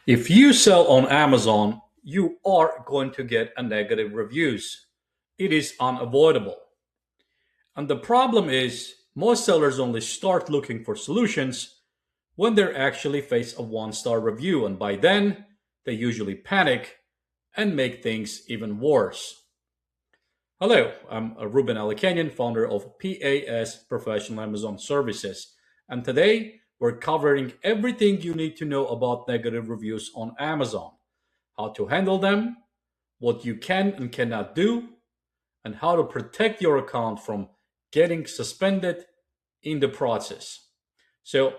If you sell on Amazon, you are going to get a negative reviews. It is unavoidable. And the problem is most sellers only start looking for solutions when they actually face a one-star review, and by then they usually panic and make things even worse. Hello, I'm Ruben Alakanyan, founder of PAS Professional Amazon Services, and today we're covering everything you need to know about negative reviews on Amazon, how to handle them, what you can and cannot do, and how to protect your account from getting suspended in the process. So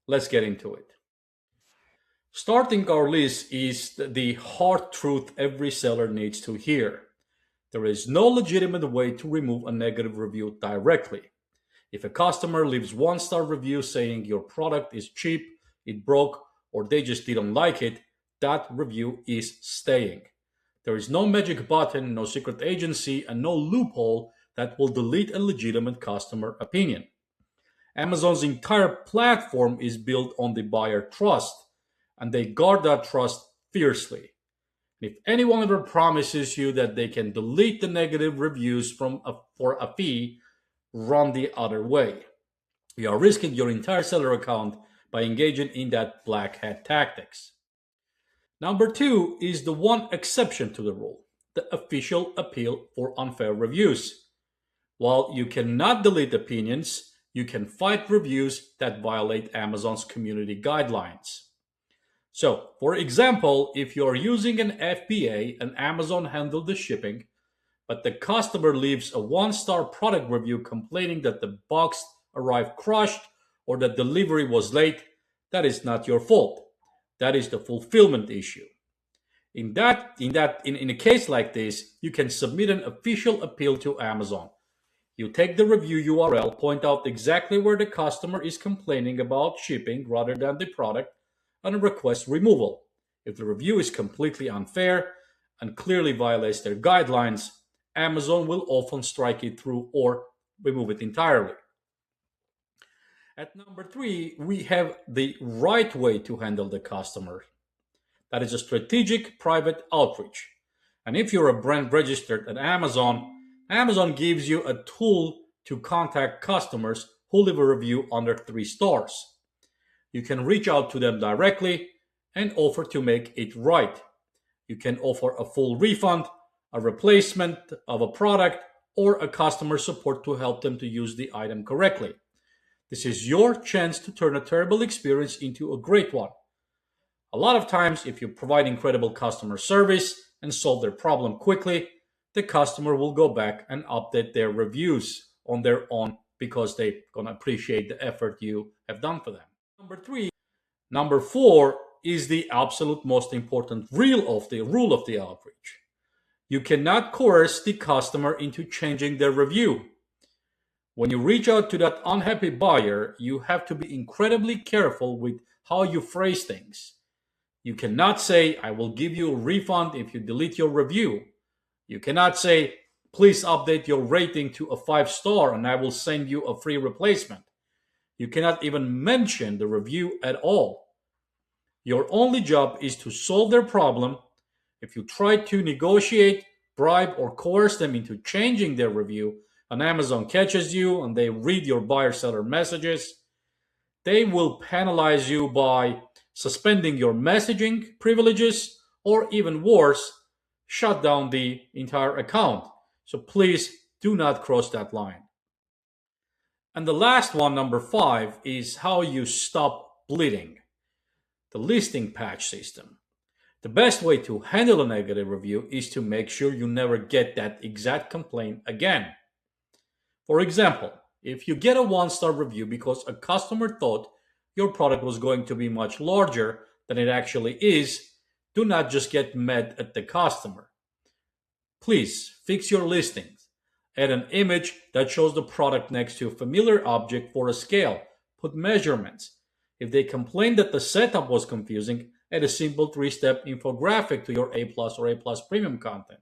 let's get into it. Starting our list is the hard truth every seller needs to hear. There is no legitimate way to remove a negative review directly. If a customer leaves one-star review saying your product is cheap, it broke, or they just didn't like it, that review is staying. There is no magic button, no secret agency, and no loophole that will delete a legitimate customer opinion. Amazon's entire platform is built on the buyer trust, and they guard that trust fiercely. If anyone ever promises you that they can delete the negative reviews for a fee, run the other way. You are risking your entire seller account by engaging in that black hat tactics. Number two is the one exception to the rule, the official appeal for unfair reviews. While you cannot delete opinions, you can fight reviews that violate Amazon's community guidelines. So, for example, if you are using an FBA and Amazon handled the shipping, but the customer leaves a one-star product review complaining that the box arrived crushed or that delivery was late, that is not your fault. That is the fulfillment issue. In a case like this, you can submit an official appeal to Amazon. You take the review URL, point out exactly where the customer is complaining about shipping rather than the product, and request removal. If the review is completely unfair and clearly violates their guidelines, Amazon will often strike it through or remove it entirely. At number three, we have the right way to handle the customer. That is a strategic private outreach. And if you're a brand registered at Amazon, Amazon gives you a tool to contact customers who leave a review under 3 stars. You can reach out to them directly and offer to make it right. You can offer a full refund, a replacement of a product, or a customer support to help them to use the item correctly. This is your chance to turn a terrible experience into a great one. A lot of times, if you provide incredible customer service and solve their problem quickly, the customer will go back and update their reviews on their own because they're going to appreciate the effort you have done for them. Number four is the absolute most important rule of the outreach. You cannot coerce the customer into changing their review. When you reach out to that unhappy buyer, you have to be incredibly careful with how you phrase things. You cannot say, I will give you a refund if you delete your review. You cannot say, please update your rating to a 5-star and I will send you a free replacement. You cannot even mention the review at all. Your only job is to solve their problem. If you try to negotiate, bribe, or coerce them into changing their review, and Amazon catches you and they read your buyer-seller messages, they will penalize you by suspending your messaging privileges, or even worse, shut down the entire account. So please do not cross that line. And the last one, number 5, is how you stop bleeding. The listing patch system. The best way to handle a negative review is to make sure you never get that exact complaint again. For example, if you get a 1-star review because a customer thought your product was going to be much larger than it actually is, do not just get mad at the customer. Please fix your listings. Add an image that shows the product next to a familiar object for a scale. Put measurements. If they complain that the setup was confusing, add a simple 3-step infographic to your A+ or A+ premium content.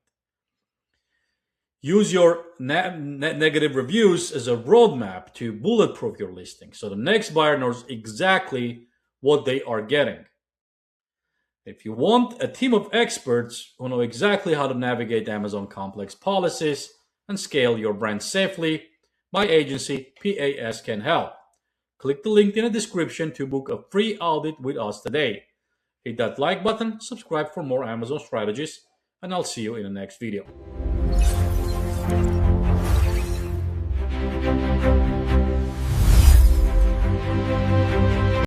Use your negative reviews as a roadmap to bulletproof your listing so the next buyer knows exactly what they are getting. If you want a team of experts who know exactly how to navigate Amazon complex policies and scale your brand safely, my agency, PAS, can help. Click the link in the description to book a free audit with us today. Hit that like button, subscribe for more Amazon strategies, and I'll see you in the next video.